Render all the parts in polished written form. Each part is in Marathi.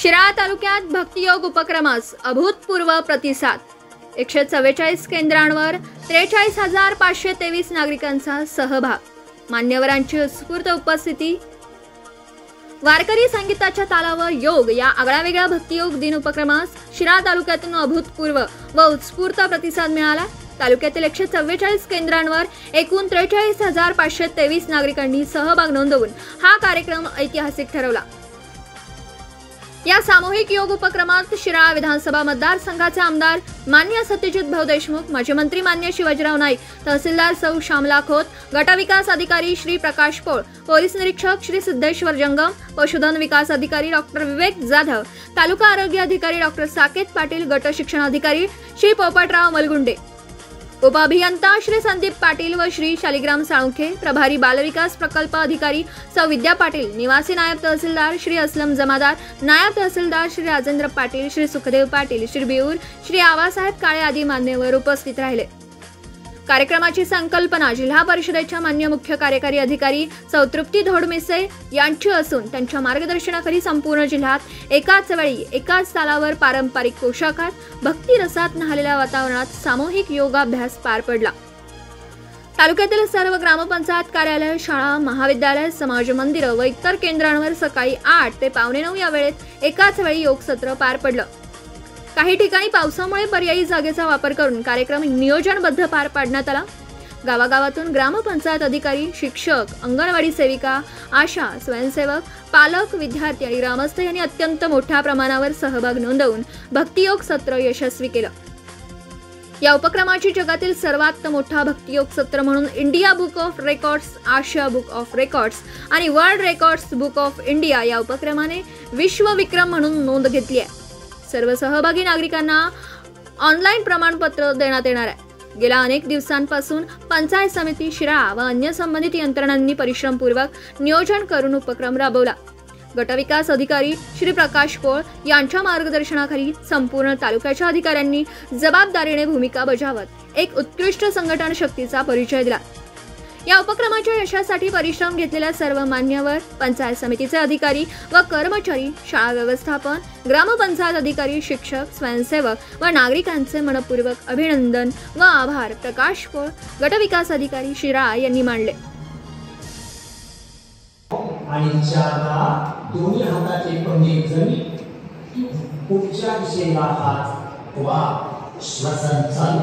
शिराळा तालुक्यात भक्तियोग उपक्रमास अभूतपूर्व प्रतिसाद। 144 केंद्रांवर 43,523 नागरिकांचा सहभाग। मान्यवरांची उत्स्फूर्त उपस्थिती। वारकरी संगीताच्या तालावर योग या आगळ्यावेगळ्या भक्तियोग दिन उपक्रमास शिराळा तालुक्यातून अभूतपूर्व व उत्स्फूर्त प्रतिसाद मिळाला। तालुक्यातील 144 केंद्रांवर एकूण 43,523 नागरिकांनी सहभाग नोंदवून हा कार्यक्रम ऐतिहासिक ठरवला। या सामूहिक योग उपक्रमात शिराळा विधानसभा मतदारसंघाचे आमदार मान्य सत्यजित भाऊ देशमुख, माजी मंत्री मान्य शिवाजीराव नाईक, तहसीलदार सौ श्यामला खोत, गटविकास अधिकारी श्री प्रकाश पोळ, पोलीस निरीक्षक श्री सिद्धेश्वर जंगम, पशुधन विकास अधिकारी डॉक्टर विवेक जाधव, तालुका आरोग्य अधिकारी डॉक्टर साकेत पाटील, गट शिक्षण अधिकारी श्री पोपटराव मलगुंडे, उपअभियंता श्री संदीप पाटील व श्री शालिग्राम साळुंखे, प्रभारी बालविकास प्रकल्प अधिकारी सौ विद्या पाटील, निवासी नायब तहसीलदार श्री असलम जमादार, नायब तहसीलदार श्री राजेंद्र पाटील, श्री सुखदेव पाटील, श्री बिऊर, श्री आवासाहेब काळे आदी मान्यवर उपस्थित राहिले। कार्यक्रमाची संकल्पना जिल्हा परिषदेच्या मान्य मुख्य कार्यकारी अधिकारी सौ तृप्ती धोडमिसे यांची असून त्यांच्या मार्गदर्शनाखाली संपूर्ण जिल्ह्यात एकाच वेळी एकाच तालावर पारंपरिक पोशाखात भक्ती रसात न्हालेल्या वातावरणात सामूहिक योगाभ्यास पार पडला। तालुक्यातील सर्व ग्रामपंचायत कार्यालय, शाळा, महाविद्यालय, समाज मंदिर व इतर केंद्रांवर सकाळी 8 ते 8:45 या वेळेत एकाच वेळी योग सत्र पार पडलं। काही ठिकाणी पावसामुळे पर्यायी जागेचा वापर करून कार्यक्रम नियोजनबद्ध पार पाडण्यात आला। गावागावातून ग्रामपंचायत अधिकारी, शिक्षक, अंगणवाडी सेविका, आशा, स्वयंसेवक, पालक, विद्यार्थी आणि ग्रामस्थ यांनी अत्यंत मोठ्या प्रमाणावर सहभाग नोंदवून भक्तियोग सत्र यशस्वी केलं। या उपक्रमाची जगातील सर्वात मोठा भक्तियोग सत्र म्हणून India book of records, Asia book of records आणि world records book of India या उपक्रमाने विश्व विक्रम म्हणून नोंद घेतली आहे। सर्व सहभागी नागरिकांना ऑनलाईन प्रमाणपत्र देण्यात येणार आहे। गेल्या अनेक दिवसांपासून पंचायत समिती, शिराळा व अन्य संबंधित यंत्रणांनी परिश्रमपूर्वक नियोजन करून उपक्रम राबवला। गटविकास अधिकारी श्री प्रकाश पोळ यांच्या मार्गदर्शनाखाली संपूर्ण तालुक्याच्या अधिकाऱ्यांनी जबाबदारीने भूमिका बजावत एक उत्कृष्ट संघटन शक्तीचा परिचय दिला। या उपक्रमाच्या यशासाठी परिश्रम घेतलेल्या सर्व मान्यवर, पंचायत समितीचे अधिकारी व कर्मचारी, शाळा व्यवस्थापन, ग्रामपंचायत अधिकारी, शिक्षक, स्वयंसेवक व नागरिकांचे मनपूर्वक अभिनंदन व आभार प्रकाश पोळ, गटविकास अधिकारी शिराळा यांनी मानले। आणि दोन्ही हाताचे पंजे जमीन पुढच्या दिशेला हात वा श्वसन चालू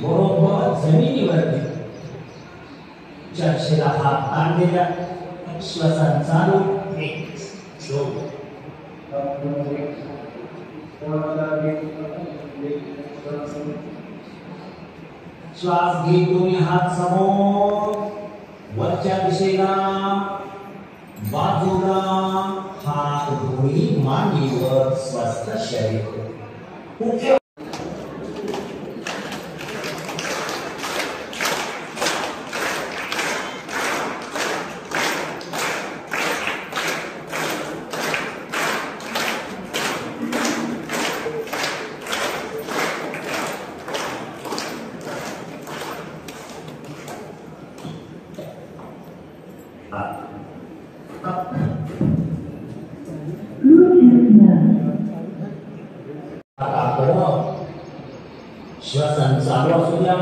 बरोबर जमिनीवरती चर्चेला हात ताणलेला श्वसन चालू श्वास घे, दोन्ही हात समोर वरच्या दिशेला, बाजूला हात दोन्ही मांडीवर, स्वस्थ शरीर। श्वसन चालू असू द्या।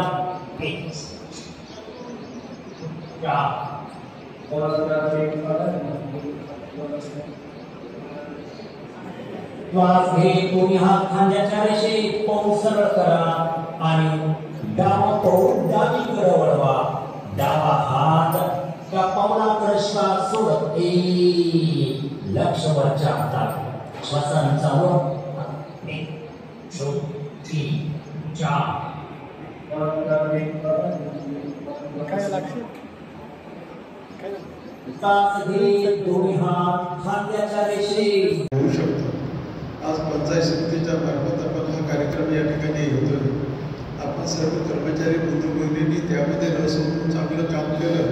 श्वास घे, दोन्ही हात खांद्याच्या रेषेत, पाऊल सरळ करा आणि डावा पाऊल डावीकडे वळवा। डावा हात त्या पावलाकडे श्वास सोडत लक्ष वरच्या हातात। श्वसन चालू 1 2 3 4 दोन्ही हात खांद्याच्या रेषेत होऊ शकतो। आज पंचायत समितीच्या मार्फत आपण हा कार्यक्रम या ठिकाणी होतोय। आपण सर्व कर्मचारी बंधू भगिनींनी त्यामध्ये रस होऊन चांगलं काम केलं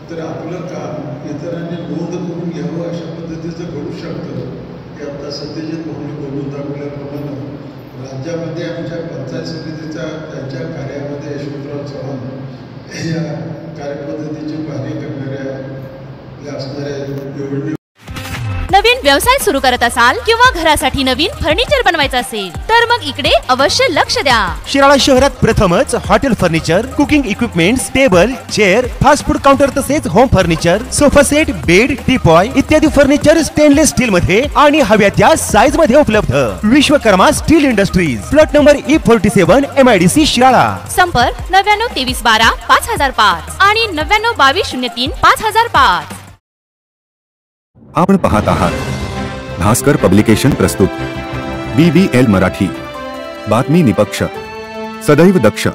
तर आपलं काम इतरांनी नोंद करून घ्यावं अशा पद्धतीचं घडू शकतं। हे आता सत्यजित भाऊंनी बोलून दाखवल्याप्रमाणे राज्यामध्ये आमच्या पंचायत समितीच्या त्यांच्या कार्यामध्ये यशवंतराव चव्हाण या कार्यपद्धतीची पाहणी करणाऱ्या असणाऱ्या निवडणूक नवीन नवीन व्यवसाय सुरू करत असाल किंवा घरासाठी नवीन फर्निचर बनवायचं असेल तर मग इकडे अवश्य लक्ष द्या। शिराळा शहरात प्रथमच hotel furniture, cooking equipments, table, chair, fast food counter तसेच home furniture, sofa set, bed, teapoy इत्यादी फर्निचर स्टेनलेस स्टील मध्ये आणि हव्या त्या साईज मध्ये उपलब्ध। Vishwakarma steel industries, plot number E47, MIDC Shirala. संपर्क 99 23 12 5005 आणि 99 22 03 5005। आपण पाहत आहात भास्कर पब्लिकेशन प्रस्तुत BVL मराठी, बातमी निपक्ष, सदैव दक्ष।